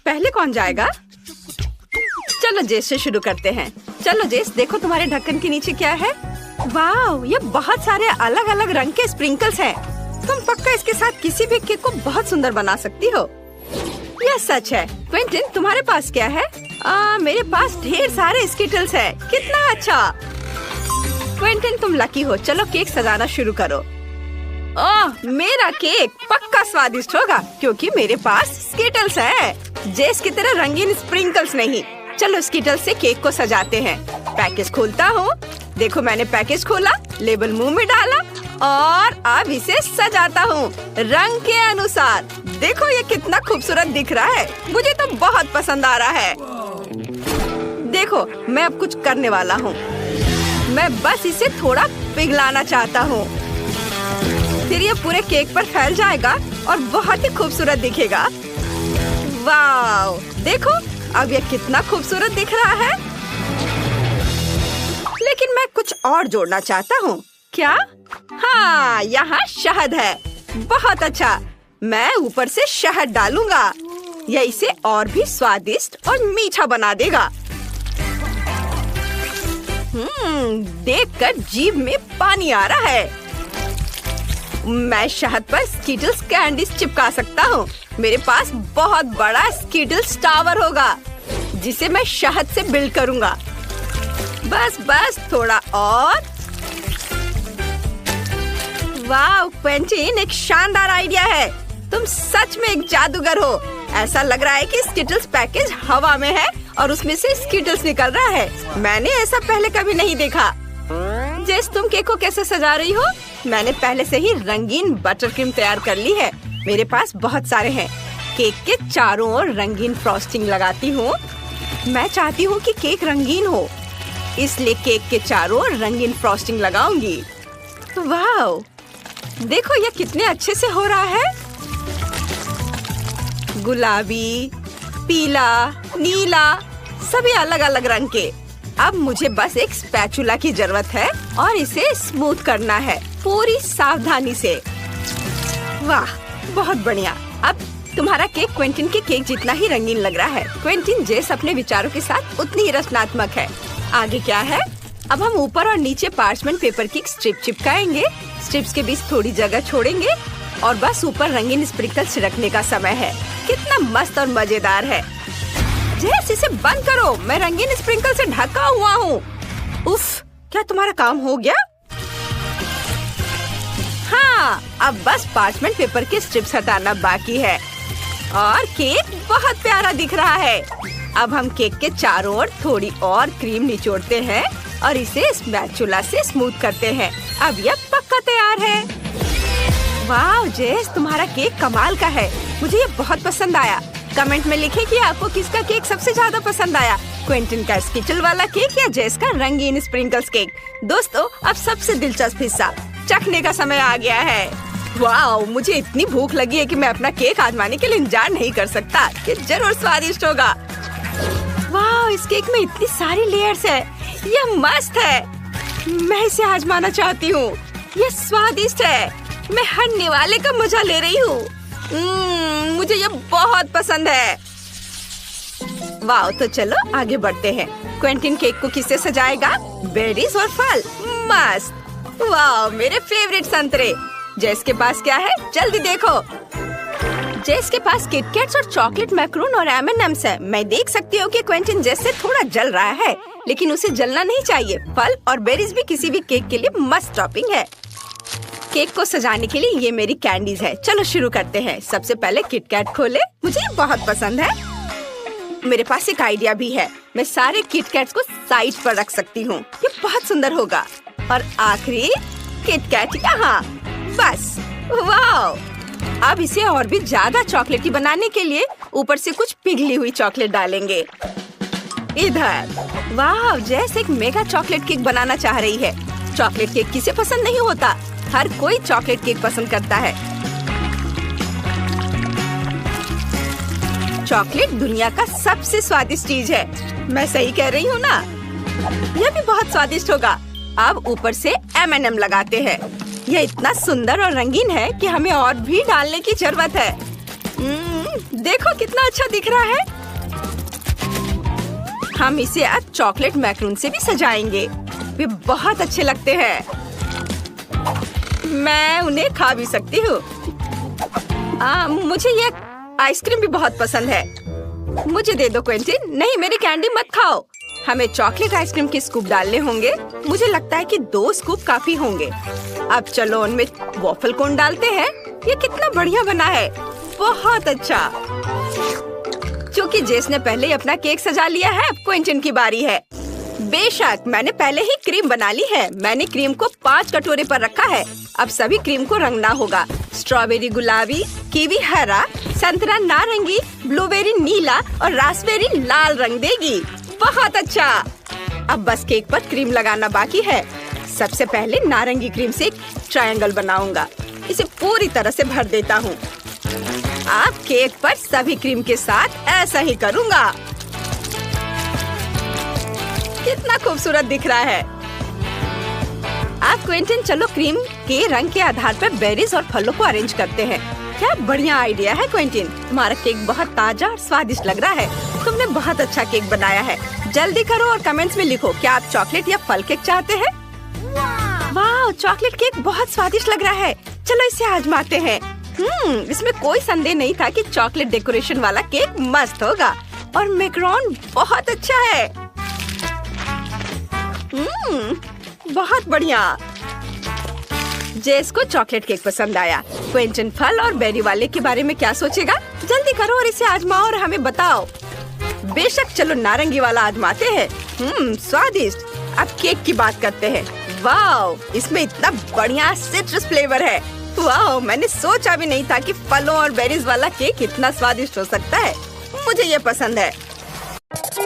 पहले कौन जाएगा? चलो जेस से शुरू करते हैं। चलो जेस, देखो तुम्हारे ढक्कन के नीचे क्या है। वाह, ये बहुत सारे अलग अलग रंग के स्प्रिंकल्स हैं। तुम पक्का इसके साथ किसी भी केक को बहुत सुंदर बना सकती हो। यह सच है। क्विंटन, तुम्हारे पास क्या है? मेरे पास ढेर सारे स्किटल्स है। कितना अच्छा। क्विंटन, तुम लकी हो। चलो केक सजाना शुरू करो। ओह, मेरा केक पक्का स्वादिष्ट होगा क्योंकि मेरे पास स्किटल्स है। जेस की तरह रंगीन स्प्रिंकल्स नहीं। चलो स्किटल्स से केक को सजाते हैं। पैकेज खोलता हूँ। देखो, मैंने पैकेज खोला, लेबल मुंह में डाला और अब इसे सजाता हूँ रंग के अनुसार। देखो ये कितना खूबसूरत दिख रहा है। मुझे तो बहुत पसंद आ रहा है। देखो, मैं अब कुछ करने वाला हूँ। मैं बस इसे थोड़ा पिघलाना चाहता हूँ, फिर ये पूरे केक पर फैल जाएगा और बहुत ही खूबसूरत दिखेगा। वाव, देखो अब ये कितना खूबसूरत दिख रहा है। लेकिन मैं कुछ और जोड़ना चाहता हूँ। क्या? हाँ, यहाँ शहद है। बहुत अच्छा। मैं ऊपर से शहद डालूंगा। यह इसे और भी स्वादिष्ट और मीठा बना देगा। देखकर जीभ में पानी आ रहा है। मैं शहद पर स्किटल्स कैंडीज चिपका सकता हूँ। मेरे पास बहुत बड़ा स्किटल्स टावर होगा जिसे मैं शहद से बिल्ड करूँगा। बस थोड़ा और। वाह क्विंटन, एक शानदार आइडिया है। तुम सच में एक जादूगर हो। ऐसा लग रहा है कि स्किटल्स पैकेज हवा में है और उसमें से स्किटल्स निकल रहा है। मैंने ऐसा पहले कभी नहीं देखा। जेस, तुम केक को कैसे सजा रही हो? मैंने पहले से ही रंगीन बटर क्रीम तैयार कर ली है। मेरे पास बहुत सारे हैं। केक के चारों ओर रंगीन फ्रॉस्टिंग लगाती हूँ। मैं चाहती हूँ कि केक रंगीन हो, इसलिए केक के चारों ओर रंगीन फ्रॉस्टिंग लगाऊंगी। वाह, देखो ये कितने अच्छे से हो रहा है। गुलाबी, पीला, नीला, सभी अलग अलग रंग के। अब मुझे बस एक स्पैचुला की जरूरत है और इसे स्मूथ करना है पूरी सावधानी से। वाह, बहुत बढ़िया। अब तुम्हारा केक क्विंटन के केक जितना ही रंगीन लग रहा है। क्विंटन, जेस अपने विचारों के साथ उतनी ही रचनात्मक है। आगे क्या है? अब हम ऊपर और नीचे पार्चमेंट पेपर की स्ट्रिप चिपकाएंगे। स्ट्रिप्स के बीच थोड़ी जगह छोड़ेंगे और बस ऊपर रंगीन स्प्रिंकल छिड़कने का समय है। कितना मस्त और मजेदार है। जेस, इसे बंद करो। मैं रंगीन स्प्रिंकल से ढका हुआ हूँ। उफ, क्या तुम्हारा काम हो गया? हाँ, अब बस पार्चमेंट पेपर के स्ट्रिप्स हटाना बाकी है और केक बहुत प्यारा दिख रहा है। अब हम केक के चारों ओर थोड़ी और क्रीम निचोड़ते हैं और इसे स्पैचुला से स्मूथ करते हैं। अब यह पक्का तैयार है। वाह जेस, तुम्हारा केक कमाल का है। मुझे ये बहुत पसंद आया। कमेंट में लिखें कि आपको किसका केक सबसे ज्यादा पसंद आया, क्विंटन का स्किटल वाला केक या जेस का रंगीन स्प्रिंकल्स केक। दोस्तों, अब सबसे दिलचस्प हिस्सा, चखने का समय आ गया है। वाह, मुझे इतनी भूख लगी है कि मैं अपना केक आजमाने के लिए इंतजार नहीं कर सकता। ये जरूर स्वादिष्ट होगा। वाह, इस केक में इतनी सारी लेयर्स है। यह मस्त है। मैं इसे आजमाना चाहती हूँ। यह स्वादिष्ट है। मैं हर निवाले का मजा ले रही हूँ। मुझे ये बहुत पसंद है। वाह, तो चलो आगे बढ़ते हैं। क्विंटन केक को किससे सजाएगा? बेरीज और फल। मस्त। वाह, मेरे फेवरेट संतरे। जेस के पास क्या है? जल्दी देखो। जेस के पास किटकैट्स और चॉकलेट मैक्रोन और M&M's है। मैं देख सकती हूँ कि क्विंटन जेस से थोड़ा जल रहा है, लेकिन उसे जलना नहीं चाहिए। फल और बेरीज भी किसी भी केक के लिए मस्त टॉपिंग है। केक को सजाने के लिए ये मेरी कैंडीज है। चलो शुरू करते हैं। सबसे पहले किटकैट खोले। मुझे ये बहुत पसंद है। मेरे पास एक आइडिया भी है। मैं सारे किटकैट्स को साइड पर रख सकती हूँ। ये बहुत सुंदर होगा। और आखिरी किटकैट यहाँ। बस। वाह, अब इसे और भी ज्यादा चॉकलेटी बनाने के लिए ऊपर से कुछ पिघली हुई चॉकलेट डालेंगे। इधर। वाह, जैसे एक मेगा चॉकलेट केक बनाना चाह रही है। चॉकलेट केक किसे पसंद नहीं होता? हर कोई चॉकलेट केक पसंद करता है। चॉकलेट दुनिया का सबसे स्वादिष्ट चीज है। मैं सही कह रही हूँ ना? यह भी बहुत स्वादिष्ट होगा। अब ऊपर से M&M लगाते हैं। यह इतना सुंदर और रंगीन है कि हमें और भी डालने की जरूरत है। देखो कितना अच्छा दिख रहा है। हम इसे अब चॉकलेट मैक्रून से भी सजाएंगे। वे बहुत अच्छे लगते हैं। मैं उन्हें खा भी सकती हूँ। मुझे ये आइसक्रीम भी बहुत पसंद है। मुझे दे दो क्विंटिन। नहीं, मेरी कैंडी मत खाओ। हमें चॉकलेट आइसक्रीम के स्कूप डालने होंगे। मुझे लगता है कि 2 स्कूप काफी होंगे। अब चलो उनमें वॉफल कोन डालते हैं। ये कितना बढ़िया बना है, बहुत अच्छा। क्योंकि जेस ने पहले ही अपना केक सजा लिया है, अब क्विंटिन की बारी है। बेशक, मैंने पहले ही क्रीम बना ली है। मैंने क्रीम को 5 कटोरे पर रखा है। अब सभी क्रीम को रंगना होगा। स्ट्रॉबेरी गुलाबी, कीवी हरा, संतरा नारंगी, ब्लूबेरी नीला और रास्पबेरी लाल रंग देगी। बहुत अच्छा। अब बस केक पर क्रीम लगाना बाकी है। सबसे पहले नारंगी क्रीम से एक ट्रायंगल बनाऊंगा। इसे पूरी तरह से भर देता हूँ। अब केक पर सभी क्रीम के साथ ऐसा ही करूँगा। कितना खूबसूरत दिख रहा है। अब क्विंटिन, चलो क्रीम के रंग के आधार पर बेरीज और फलों को अरेंज करते हैं। क्या बढ़िया आइडिया है क्विंटिन। तुम्हारा केक बहुत ताजा और स्वादिष्ट लग रहा है। तुमने बहुत अच्छा केक बनाया है। जल्दी करो और कमेंट्स में लिखो, क्या आप चॉकलेट या फल केक चाहते हैं? वाह, चॉकलेट केक बहुत स्वादिष्ट लग रहा है। चलो इसे आजमाते हैं। इसमें कोई संदेह नहीं था कि चॉकलेट डेकोरेशन वाला केक मस्त होगा। और मैकरोन बहुत अच्छा है। बहुत बढ़िया। जेस को चॉकलेट केक पसंद आया। क्विंटिन फल और बेरी वाले के बारे में क्या सोचेगा? जल्दी करो और इसे आजमाओ और हमें बताओ। बेशक, चलो नारंगी वाला आजमाते हैं। स्वादिष्ट। अब केक की बात करते हैं। वाह, इसमें इतना बढ़िया सिट्रस फ्लेवर है। वाह, मैंने सोचा भी नहीं था कि फलों और बेरीज वाला केक इतना स्वादिष्ट हो सकता है। मुझे ये पसंद है।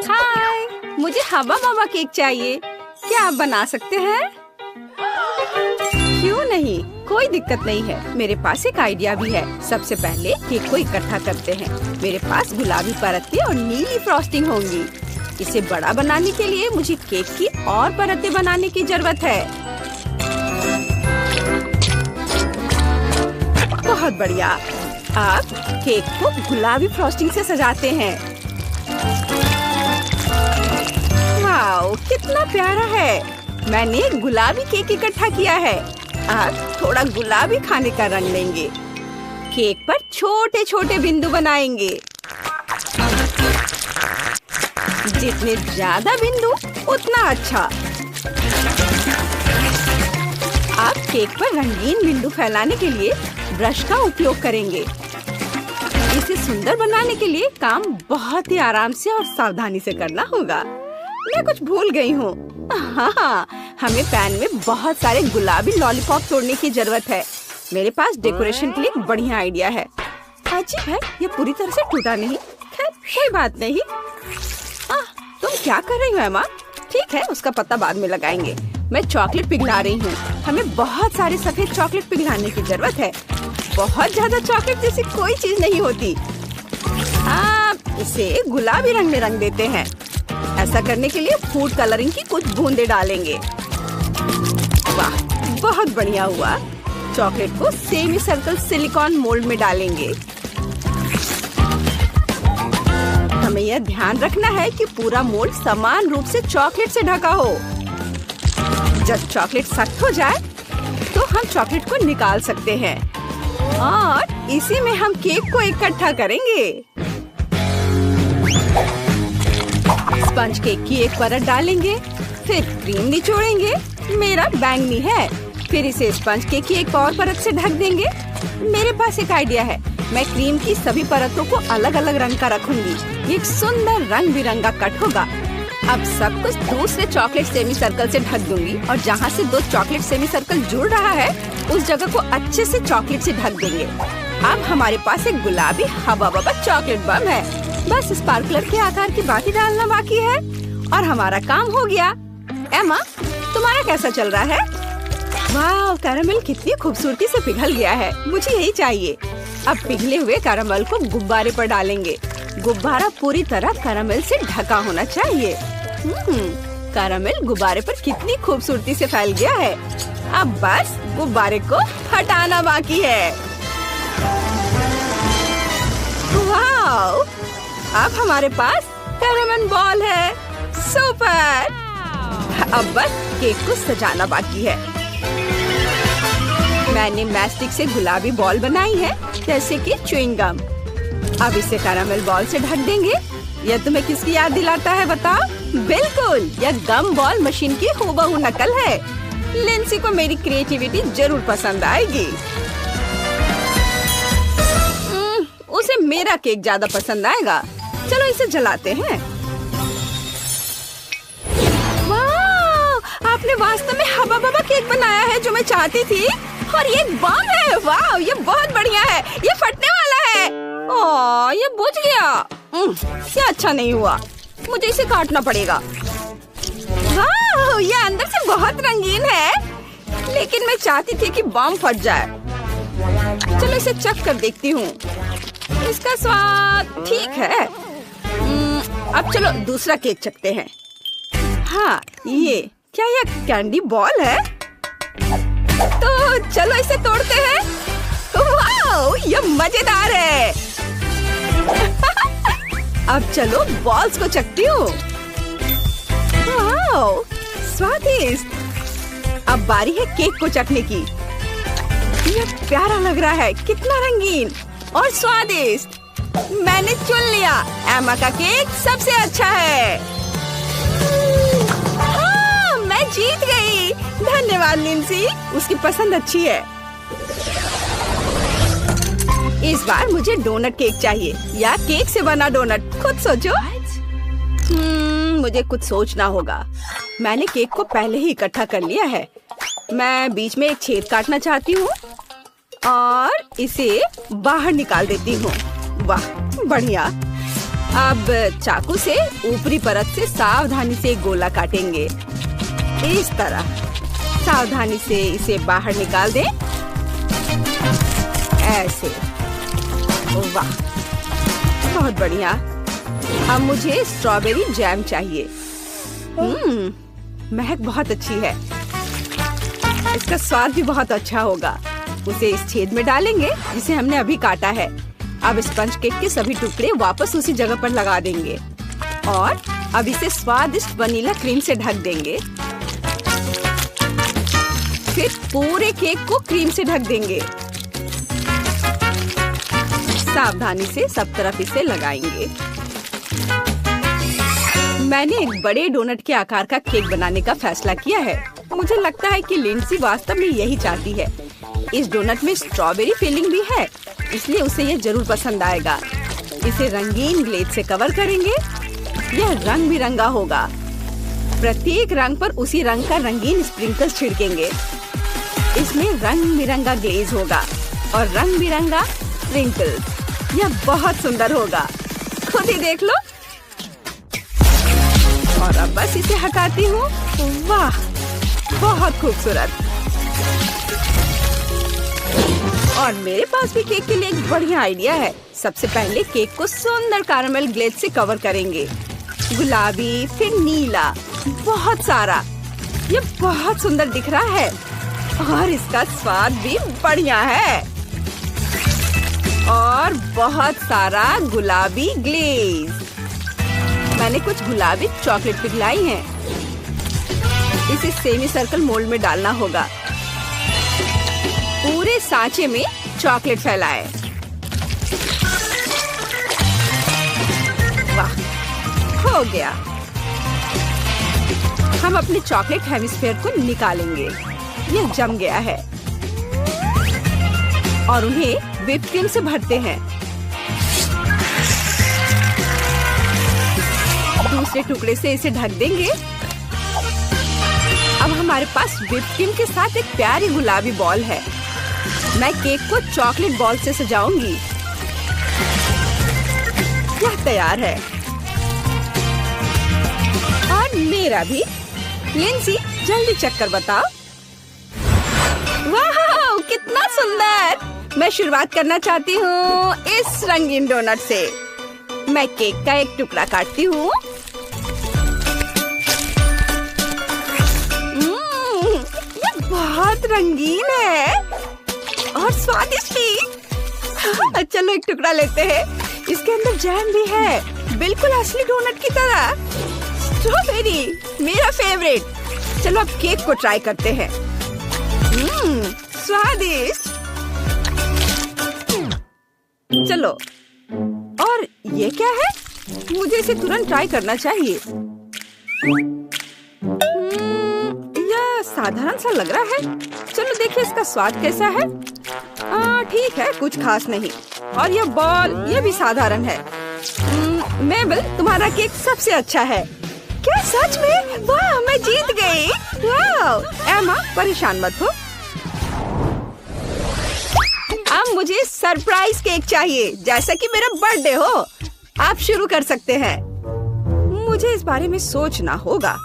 हाय, मुझे हवा मामा केक चाहिए। क्या आप बना सकते हैं? क्यों नहीं, कोई दिक्कत नहीं है। मेरे पास एक आइडिया भी है। सबसे पहले केक को इकट्ठा करते हैं। मेरे पास गुलाबी परतें और नीली फ्रॉस्टिंग होंगी। इसे बड़ा बनाने के लिए मुझे केक की और परतें बनाने की जरूरत है। बहुत बढ़िया। अब केक को गुलाबी फ्रॉस्टिंग से सजाते हैं। वाओ, कितना प्यारा है। मैंने गुलाबी केक इकट्ठा किया है। अब थोड़ा गुलाबी खाने का रंग लेंगे। केक पर छोटे छोटे बिंदु बनाएंगे। जितने ज्यादा बिंदु उतना अच्छा। अब केक पर रंगीन बिंदु फैलाने के लिए ब्रश का उपयोग करेंगे। इसे सुंदर बनाने के लिए काम बहुत ही आराम से और सावधानी से करना होगा। मैं कुछ भूल गई हूँ। हाँ, हमें पैन में बहुत सारे गुलाबी लॉलीपॉप तोड़ने की जरूरत है। मेरे पास डेकोरेशन के लिए एक बढ़िया आइडिया है। अजीब है, ये पूरी तरह से टूटा नहीं। खैर, कोई बात नहीं। तुम क्या कर रही हो एमा? ठीक है, उसका पता बाद में लगाएंगे। मैं चॉकलेट पिघला रही हूँ। हमें बहुत सारे सफेद चॉकलेट पिघलाने की जरूरत है। बहुत ज्यादा चॉकलेट जैसी कोई चीज नहीं होती। इसे गुलाबी रंग में रंग देते हैं। ऐसा करने के लिए फूड कलरिंग की कुछ बूंदे डालेंगे। वाह, बहुत बढ़िया हुआ। चॉकलेट को सेमी सर्कल सिलिकॉन मोल्ड में डालेंगे। हमें यह ध्यान रखना है कि पूरा मोल्ड समान रूप से चॉकलेट से ढका हो। जब चॉकलेट सख्त हो जाए तो हम चॉकलेट को निकाल सकते हैं और इसी में हम केक को इकट्ठा करेंगे। स्पंज केक की एक परत डालेंगे, फिर क्रीम निचोड़ेंगे। मेरा बैंगनी है। फिर इसे स्पंज केक की एक और परत से ढक देंगे। मेरे पास एक आइडिया है। मैं क्रीम की सभी परतों को अलग अलग रंग का रखूंगी। एक सुंदर रंग बिरंगा कट होगा। अब सब कुछ दूसरे चॉकलेट सेमी सर्कल से ढक दूंगी और जहाँ से 2 चॉकलेट सेमी सर्कल जुड़ रहा है उस जगह को अच्छे से चॉकलेट से ढक देंगे। अब हमारे पास एक गुलाबी हवा बबा चॉकलेट बम है। बस स्पार्कलर के आकार की बाती डालना बाकी है और हमारा काम हो गया। एमा, तुम्हारा कैसा चल रहा है? वाह, कैरामेल कितनी खूबसूरती से पिघल गया है। मुझे यही चाहिए। अब पिघले हुए कैरामेल को गुब्बारे पर डालेंगे। गुब्बारा पूरी तरह कैरामेल से ढका होना चाहिए। कैरामेल गुब्बारे पर कितनी खूबसूरती से फैल गया है। अब बस गुब्बारे को हटाना बाकी है। वाह, अब हमारे पास कैरामेल बॉल है। सुपर। अब बस केक को सजाना बाकी है। मैंने मैस्टिक से गुलाबी बॉल बनाई है, जैसे कि च्युइंग गम। अब इसे कैरामेल बॉल से ढक देंगे। यह तुम्हें किसकी याद दिलाता है बताओ? बिल्कुल, यह गम बॉल मशीन की हूबहू नकल है। लिंसी को मेरी क्रिएटिविटी जरूर पसंद आएगी। उसे मेरा केक ज्यादा पसंद आएगा। चलो इसे जलाते हैं। वाह, आपने वास्तव में हवा बवा केक बनाया है जो मैं चाहती थी। और ये बम है। वाह, ये बहुत बढ़िया है। ये फटने वाला है। ओह, ये बुझ गया। ये अच्छा नहीं हुआ। मुझे इसे काटना पड़ेगा। वाह, ये अंदर से बहुत रंगीन है, लेकिन मैं चाहती थी कि बम फट जाए। चलो इसे चख कर देखती हूँ। इसका स्वाद ठीक है। अब चलो दूसरा केक चखते हैं। हाँ, ये क्या यह कैंडी बॉल है? तो चलो इसे तोड़ते हैं। वाह, ये मजेदार है। अब चलो बॉल्स को चखती हूँ। वाह, स्वादिष्ट। अब बारी है केक को चखने की। यह प्यारा लग रहा है, कितना रंगीन और स्वादिष्ट। मैंने चुन लिया, एमा का केक सबसे अच्छा है। हाँ, मैं जीत गई। धन्यवाद लिंसी, उसकी पसंद अच्छी है। इस बार मुझे डोनट केक चाहिए, या केक से बना डोनट। खुद सोचो। मुझे कुछ सोचना होगा। मैंने केक को पहले ही इकट्ठा कर लिया है। मैं बीच में एक छेद काटना चाहती हूँ और इसे बाहर निकाल देती हूँ। वाह, बढ़िया। अब चाकू से ऊपरी परत से सावधानी से एक गोला काटेंगे। इस तरह सावधानी से इसे बाहर निकाल दें। ऐसे। वाह, बहुत बढ़िया। अब मुझे स्ट्रॉबेरी जैम चाहिए। महक बहुत अच्छी है। इसका स्वाद भी बहुत अच्छा होगा। उसे इस छेद में डालेंगे जिसे हमने अभी काटा है। अब स्पंज केक के सभी टुकड़े वापस उसी जगह पर लगा देंगे और अब इसे स्वादिष्ट वनीला क्रीम से ढक देंगे। फिर पूरे केक को क्रीम से ढक देंगे। सावधानी से सब तरफ इसे लगाएंगे। मैंने एक बड़े डोनट के आकार का केक बनाने का फैसला किया है। मुझे लगता है कि लिंसी वास्तव में यही चाहती है। इस डोनट में स्ट्रॉबेरी फिलिंग भी है, इसलिए उसे यह जरूर पसंद आएगा। इसे रंगीन ग्लेज से कवर करेंगे। यह रंग बिरंगा होगा। प्रत्येक रंग पर उसी रंग का रंगीन स्प्रिंकल्स छिड़केंगे। इसमें रंग बिरंगा ग्लेज होगा और रंग बिरंगा स्प्रिंकल्स। यह बहुत सुंदर होगा, खुद ही देख लो। और अब बस इसे हटाती हूँ। वाह, बहुत खूबसूरत। और मेरे पास भी केक के लिए एक बढ़िया आइडिया है। सबसे पहले केक को सुंदर कैरामेल ग्लेज से कवर करेंगे। गुलाबी, फिर नीला, बहुत सारा। ये बहुत सुंदर दिख रहा है और इसका स्वाद भी बढ़िया है। और बहुत सारा गुलाबी ग्लेज। मैंने कुछ गुलाबी चॉकलेट पिघलाई है। इसे सेमी सर्कल मोल्ड में डालना होगा। पूरे सांचे में चॉकलेट फैलाएं। वाह, हो गया। हम अपने चॉकलेट हेमिस्फीयर को निकालेंगे। यह जम गया है और उन्हें व्हिप क्रीम से भरते हैं। दूसरे टुकड़े से इसे ढक देंगे। अब हमारे पास व्हिप क्रीम के साथ एक प्यारी गुलाबी बॉल है। मैं केक को चॉकलेट बॉल से सजाऊंगी। यह तैयार है और मेरा भी। लिंसी, जल्दी चक्कर बताओ। वाह, कितना सुंदर। मैं शुरुआत करना चाहती हूँ इस रंगीन डोनट से। मैं केक का एक टुकड़ा काटती हूँ। ये बहुत रंगीन है और स्वादिष्ट भी। चलो एक टुकड़ा लेते हैं। इसके अंदर जैम भी है, बिल्कुल असली डोनट की तरह। स्ट्रॉबेरी मेरा फेवरेट। चलो अब केक को ट्राई करते हैं। स्वादिष्ट। चलो, और ये क्या है? मुझे इसे तुरंत ट्राई करना चाहिए। यह साधारण सा लग रहा है। चलो देखिए इसका स्वाद कैसा है। ठीक है, कुछ खास नहीं। और यह बॉल, यह भी साधारण है। मेबल, तुम्हारा केक सबसे अच्छा है। क्या सच में? वाह, मैं जीत गई। वाह। एमा, परेशान मत हो। अब मुझे सरप्राइज केक चाहिए, जैसा कि मेरा बर्थडे हो। आप शुरू कर सकते हैं। मुझे इस बारे में सोचना होगा।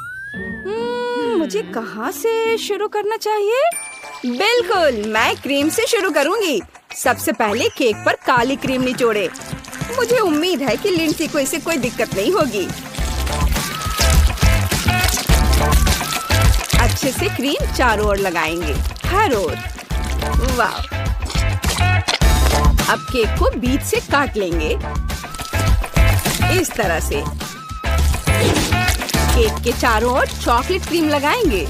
मुझे कहाँ से शुरू करना चाहिए? बिल्कुल, मैं क्रीम से शुरू करूँगी। सबसे पहले केक पर काली क्रीम निचोड़े। मुझे उम्मीद है कि लिंडसी को इसे कोई दिक्कत नहीं होगी। अच्छे से क्रीम चारों ओर लगाएंगे, हर ओर। वाह। अब केक को बीच से काट लेंगे, इस तरह से। केक के चारों ओर चॉकलेट क्रीम लगाएंगे।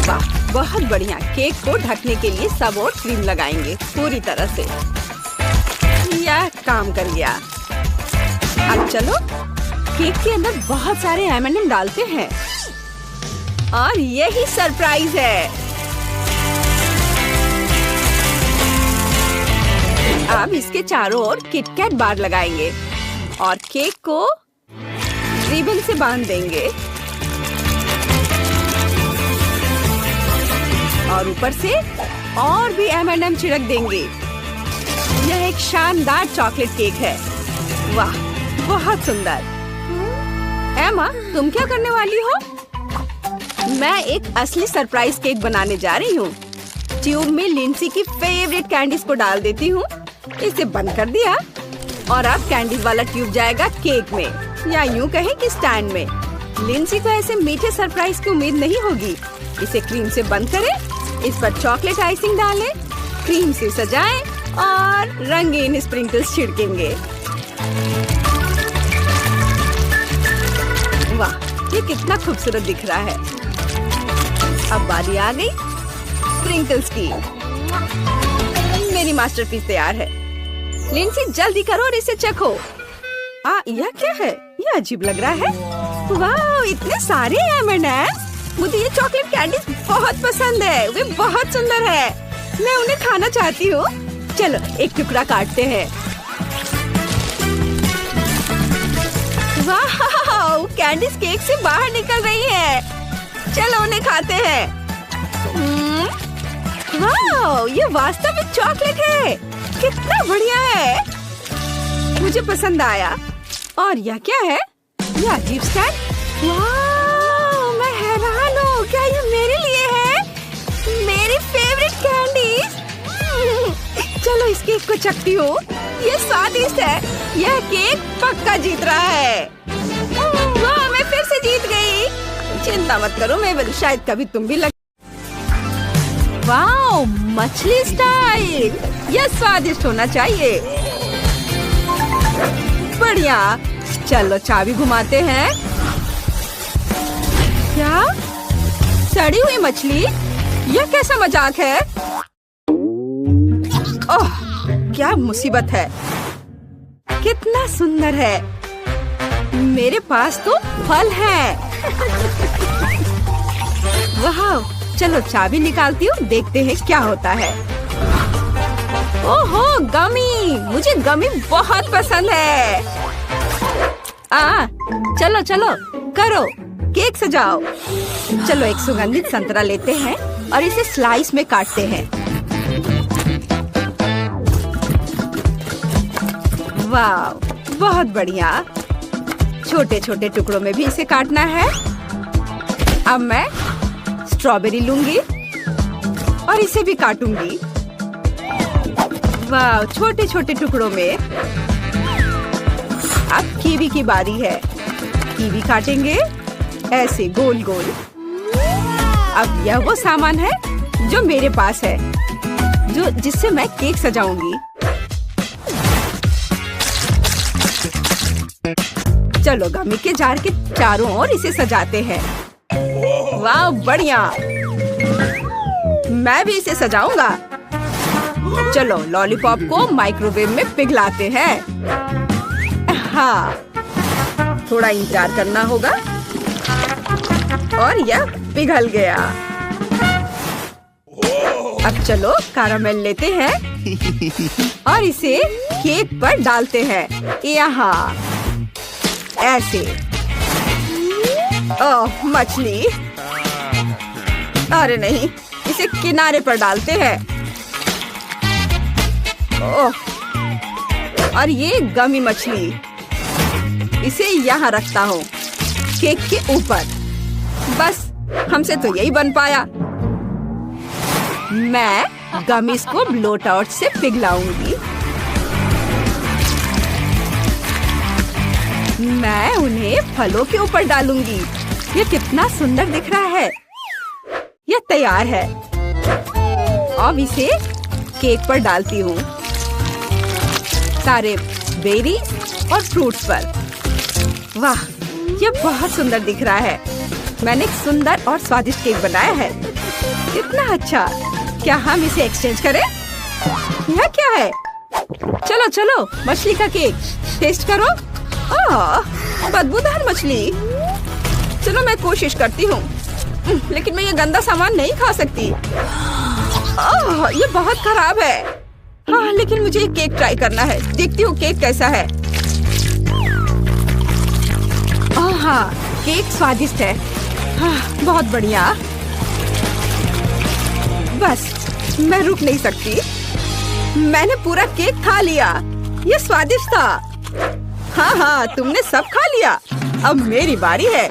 वाह, बहुत बढ़िया। केक को ढकने के लिए सब ओर क्रीम लगाएंगे पूरी तरह से। यह काम कर गया। अब चलो केक के अंदर बहुत सारे M&M डालते हैं, और यही सरप्राइज है। अब इसके चारों ओर किटकैट बार लगाएंगे और केक को रिबन से बांध देंगे और ऊपर से और भी M&M छिड़क देंगे। यह एक शानदार चॉकलेट केक है। वाह, बहुत सुंदर। एमा, तुम क्या करने वाली हो? मैं एक असली सरप्राइज केक बनाने जा रही हूँ। ट्यूब में लिंडसी की फेवरेट कैंडीज को डाल देती हूँ। इसे बंद कर दिया और अब कैंडीज वाला ट्यूब जाएगा केक में, या यूँ कहें कि स्टैंड में। लिंडसी को ऐसे मीठे सरप्राइज की उम्मीद नहीं होगी। इसे क्रीम से बंद करें, इस पर चॉकलेट आइसिंग डालें, क्रीम से सजाएं और रंगीन स्प्रिंकल्स छिड़केंगे। वाह, ये कितना खूबसूरत दिख रहा है। अब बारी आ गई स्प्रिंकल्स की। मेरी मास्टरपीस तैयार है। लिंडसी, जल्दी करो और इसे चखो। यह क्या है? यह अजीब लग रहा है। वाह, इतने सारे M&Ms। मुझे ये चॉकलेट कैंडीज बहुत पसंद है। वे बहुत सुंदर है। मैं उन्हें खाना चाहती हूँ। चलो एक टुकड़ा काटते हैं। वाह, कैंडीज केक से बाहर निकल रही है। चलो उन्हें खाते हैं। वाह, ये वास्तव में चॉकलेट है। कितना बढ़िया है। मुझे पसंद आया। और यह क्या है? यह अजीब स्टैंड। वाह, मैं हैरान हूँ। क्या ये मेरे लिए है? मेरी फेवरेट कैंडीज। चलो इस केक को चखती हूँ। ये स्वादिष्ट है। यह केक पक्का जीत रहा है। वाह, मैं फिर से जीत गई। चिंता मत करो मेबल, शायद कभी तुम भी वाह, मछली स्टाइल। यह स्वादिष्ट होना चाहिए। बढ़िया। चलो चाबी घुमाते हैं। क्या? सड़ी हुई मछली? यह कैसा मजाक है? ओह, क्या मुसीबत है। कितना सुंदर है। मेरे पास तो फल है। वाह, चलो चाबी निकालती हूँ, देखते हैं क्या होता है। ओहो, गमी। मुझे गमी बहुत पसंद है। चलो चलो करो, केक सजाओ। चलो एक सुगंधित संतरा लेते हैं और इसे स्लाइस में काटते हैं। वाह, बहुत बढ़िया। छोटे छोटे टुकड़ों में भी इसे काटना है। अब मैं स्ट्रॉबेरी लूंगी और इसे भी काटूंगी। वाह, छोटे छोटे टुकड़ों में। अब कीवी की बारी है। कीवी काटेंगे ऐसे गोल गोल। अब यह वो सामान है जो मेरे पास है, जिससे मैं केक सजाऊंगी। चलो गमी के जार के चारों ओर इसे सजाते हैं। वाह बढ़िया, मैं भी इसे सजाऊंगा। चलो लॉलीपॉप को माइक्रोवेव में पिघलाते हैं। हाँ, थोड़ा इंतजार करना होगा और यह पिघल गया। अब चलो कैरामेल लेते हैं और इसे केक पर डालते हैं। यहाँ ऐसे। ओह मछली, अरे नहीं, इसे किनारे पर डालते हैं। ओह, और ये गमी मछली, इसे यहाँ रखता हूँ केक के ऊपर। बस हमसे तो यही बन पाया। मैं गमीज को ब्लोट आउट से पिघलाऊंगी। मैं उन्हें फलों के ऊपर डालूंगी। ये कितना सुंदर दिख रहा है। यह तैयार है। अब इसे केक पर डालती हूँ, सारे बेरीज और फ्रूट्स पर। वाह, यह बहुत सुंदर दिख रहा है। मैंने एक सुंदर और स्वादिष्ट केक बनाया है। कितना अच्छा। क्या हम इसे एक्सचेंज करें? यह क्या है? चलो चलो, मछली का केक टेस्ट करो। बदबूदार मछली। चलो मैं कोशिश करती हूँ, लेकिन मैं ये गंदा सामान नहीं खा सकती। ये बहुत खराब है। हाँ, लेकिन मुझे केक ट्राई करना है। देखती हूँ केक कैसा है। हाँ, केक स्वादिष्ट है। हाँ, बहुत बढ़िया। बस मैं रुक नहीं सकती। मैंने पूरा केक खा लिया। ये स्वादिष्ट था। हाँ हाँ, तुमने सब खा लिया। अब मेरी बारी है।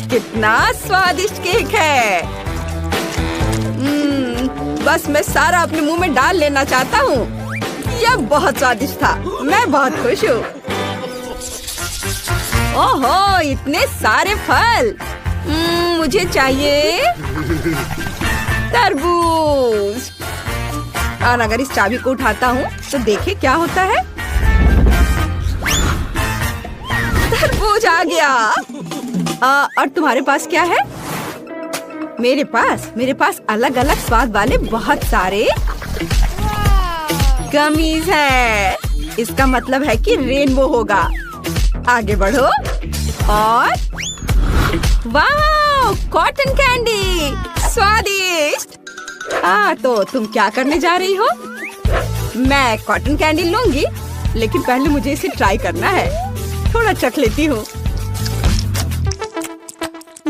कितना स्वादिष्ट केक है। बस मैं सारा अपने मुंह में डाल लेना चाहता हूँ। यह बहुत स्वादिष्ट था। मैं बहुत खुश हूँ। ओहो, इतने सारे फल। मुझे चाहिए तरबूज। और अगर इस चाबी को उठाता हूँ तो देखे क्या होता है। तरबूज आ गया। और तुम्हारे पास क्या है? मेरे पास अलग अलग स्वाद वाले बहुत सारे गमीज हैं। इसका मतलब है कि रेनबो होगा। आगे बढ़ो और वाह, कॉटन कैंडी, स्वादिष्ट। तो तुम क्या करने जा रही हो? मैं कॉटन कैंडी लूंगी, लेकिन पहले मुझे इसे ट्राई करना है। थोड़ा चख लेती हूँ।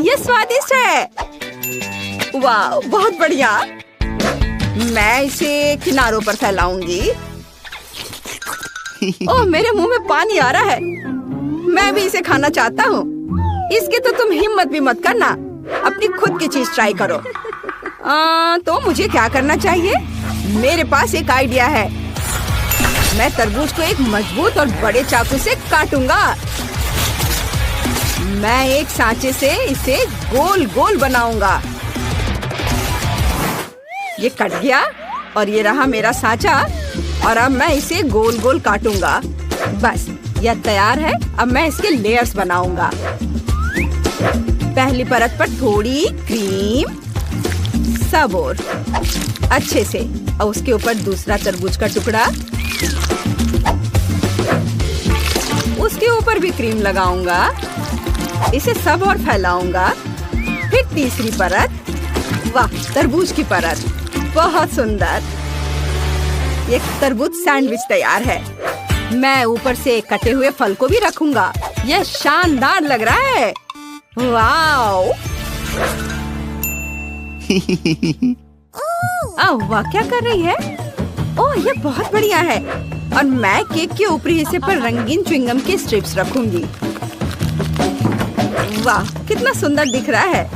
ये स्वादिष्ट है। वाह, बहुत बढ़िया। मैं इसे किनारों पर फैलाऊंगी। ओह, मेरे मुंह में पानी आ रहा है। मैं भी इसे खाना चाहता हूँ। इसकी तो तुम हिम्मत भी मत करना। अपनी खुद की चीज ट्राई करो। तो मुझे क्या करना चाहिए? मेरे पास एक आइडिया है। मैं तरबूज को एक मजबूत और बड़े चाकू से काटूंगा। मैं एक सांचे से इसे गोल गोल बनाऊंगा। ये कट गया और ये रहा मेरा सांचा। और अब मैं इसे गोल गोल काटूंगा। बस यह तैयार है। अब मैं इसके लेयर्स बनाऊंगा। पहली परत पर थोड़ी क्रीम, सब और अच्छे से, और उसके ऊपर दूसरा तरबूज का टुकड़ा। उसके ऊपर भी क्रीम लगाऊंगा। इसे सब और फैलाऊंगा। फिर तीसरी परत। वाह, तरबूज की परत। बहुत सुंदर। ये तरबूज सैंडविच तैयार है। मैं ऊपर से कटे हुए फल को भी रखूंगा। यह शानदार लग रहा है। वाओ। वाह, क्या कर रही है? ओह, ये बहुत बढ़िया है। और मैं केक के ऊपरी हिस्से पर रंगीन च्युइंगम के स्ट्रिप्स रखूंगी। वाह, कितना सुंदर दिख रहा है।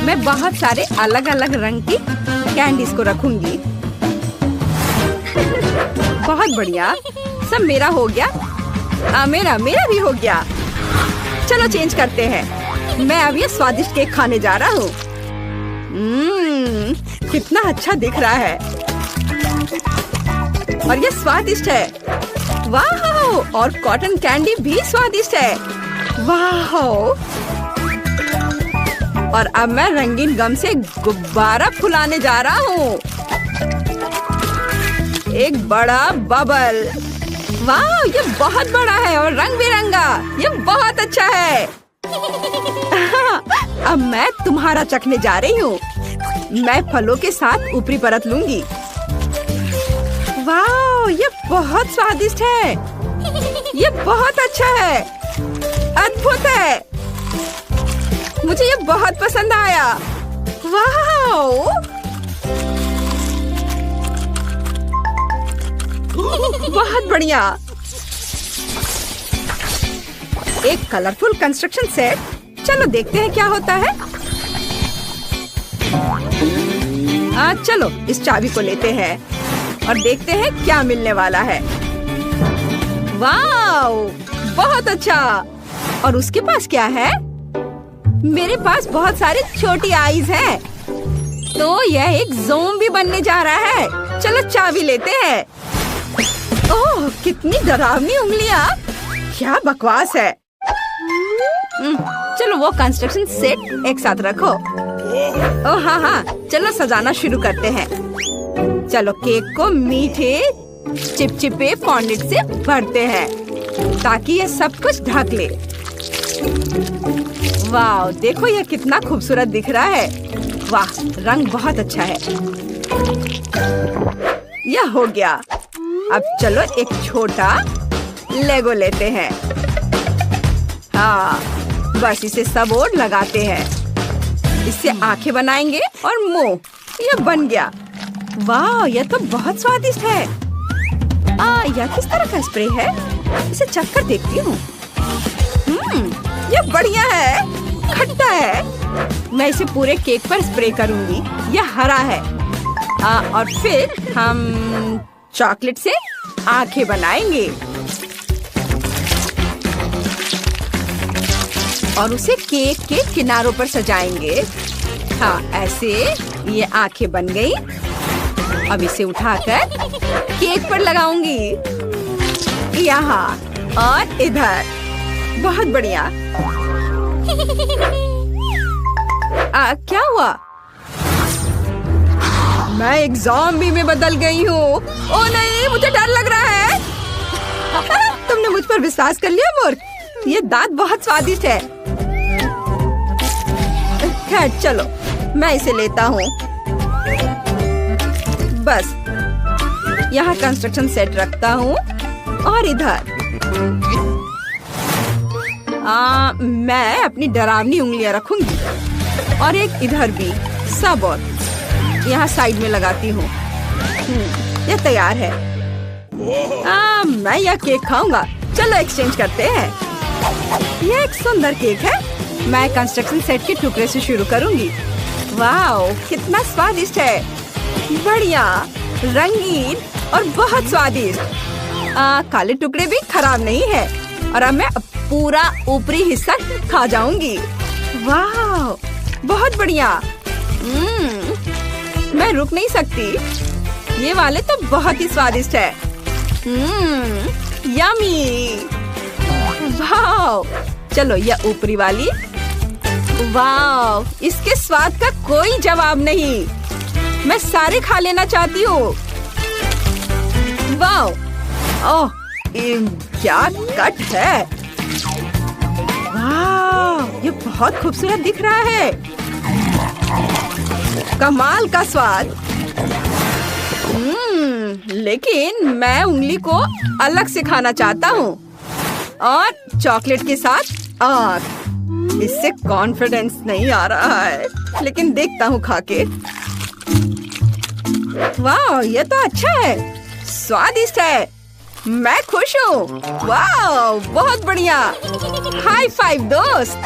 मैं बहुत सारे अलग अलग रंग की कैंडीज को रखूंगी। बहुत बढ़िया। सब मेरा हो गया। मेरा भी हो गया। चलो चेंज करते हैं। मैं अब ये स्वादिष्ट केक खाने जा रहा हूँ। कितना अच्छा दिख रहा है। और ये स्वादिष्ट है। वाह, और कॉटन कैंडी भी स्वादिष्ट है। वाह! और अब मैं रंगीन गम से गुब्बारा फुलाने जा रहा हूँ। एक बड़ा बबल। वाह! ये बहुत बड़ा है और रंग बिरंगा। ये बहुत अच्छा है। अब मैं तुम्हारा चखने जा रही हूँ। मैं फलों के साथ ऊपरी परत लूंगी। वाह! ये बहुत स्वादिष्ट है। ये बहुत अच्छा है। अद्भुत है। मुझे ये बहुत पसंद आया। वाह! बहुत बढ़िया। एक कलरफुल कंस्ट्रक्शन सेट। चलो देखते हैं क्या होता है। चलो इस चाबी को लेते हैं और देखते हैं क्या मिलने वाला है। वाह! बहुत अच्छा। और उसके पास क्या है? मेरे पास बहुत सारी छोटी आईज हैं। तो यह एक ज़ोंबी बनने जा रहा है। चलो चाबी लेते हैं। ओह, कितनी डरावनी उंगलियां। क्या बकवास है। चलो वो कंस्ट्रक्शन सेट एक साथ रखो। ओह हाँ, चलो सजाना शुरू करते हैं। चलो केक को मीठे चिपचिपे फॉन्डेंट से भरते हैं ताकि ये सब कुछ ढक ले। वाह! देखो ये कितना खूबसूरत दिख रहा है। वाह! रंग बहुत अच्छा है। यह हो गया। अब चलो एक छोटा लेगो लेते हैं। हाँ, बस इसे सब ओर लगाते हैं। इससे आंखें बनाएंगे और मुंह। यह बन गया। वाह! यह तो बहुत स्वादिष्ट है। यह किस तरह का स्प्रे है? इसे चख कर देखती हूँ। यह बढ़िया है। खट्टा है। मैं इसे पूरे केक पर स्प्रे करूंगी। यह हरा है। और फिर हम चॉकलेट से आंखें बनाएंगे और उसे केक के किनारों पर सजाएंगे। हाँ, ऐसे ये आंखें बन गई। अब इसे उठाकर केक पर लगाऊंगी। यहाँ और इधर। बहुत बढ़िया। क्या हुआ? मैं एक ज़ॉम्बी में बदल गई हूँ। ओह नहीं, मुझे डर लग रहा है। तुमने मुझ पर विश्वास कर लिया मूर्ख। ये दांत बहुत स्वादिष्ट है। खैर चलो, मैं इसे लेता हूँ। बस यहाँ कंस्ट्रक्शन सेट रखता हूँ और इधर मैं अपनी डरावनी उंगलियां रखूंगी और एक इधर भी। सब और यहाँ साइड में लगाती हूँ। यह तैयार है। मैं यह केक खाऊंगा। चलो एक्सचेंज करते हैं। यह एक सुंदर केक है। मैं कंस्ट्रक्शन सेट के टुकड़े से शुरू करूंगी। वाह! कितना स्वादिष्ट है। बढ़िया, रंगीन और बहुत स्वादिष्ट। काले टुकड़े भी खराब नहीं है। और अब मैं पूरा ऊपरी हिस्सा खा जाऊंगी। वाह! बहुत बढ़िया। मैं रुक नहीं सकती। ये वाले तो बहुत ही स्वादिष्ट है। यम्मी। वाह! चलो यह ऊपरी वाली। वाह! इसके स्वाद का कोई जवाब नहीं। मैं सारे खा लेना चाहती हूँ। वाह! ओह, क्या कट है। वाह! ये बहुत खूबसूरत दिख रहा है। कमाल का स्वाद। लेकिन मैं उंगली को अलग से खाना चाहता हूँ और चॉकलेट के साथ आँख। इससे कॉन्फिडेंस नहीं आ रहा है, लेकिन देखता हूँ खा के। वाह! ये तो अच्छा है। स्वादिष्ट है। मैं खुश हूँ। वाह! बहुत बढ़िया। हाई फाइव दोस्त।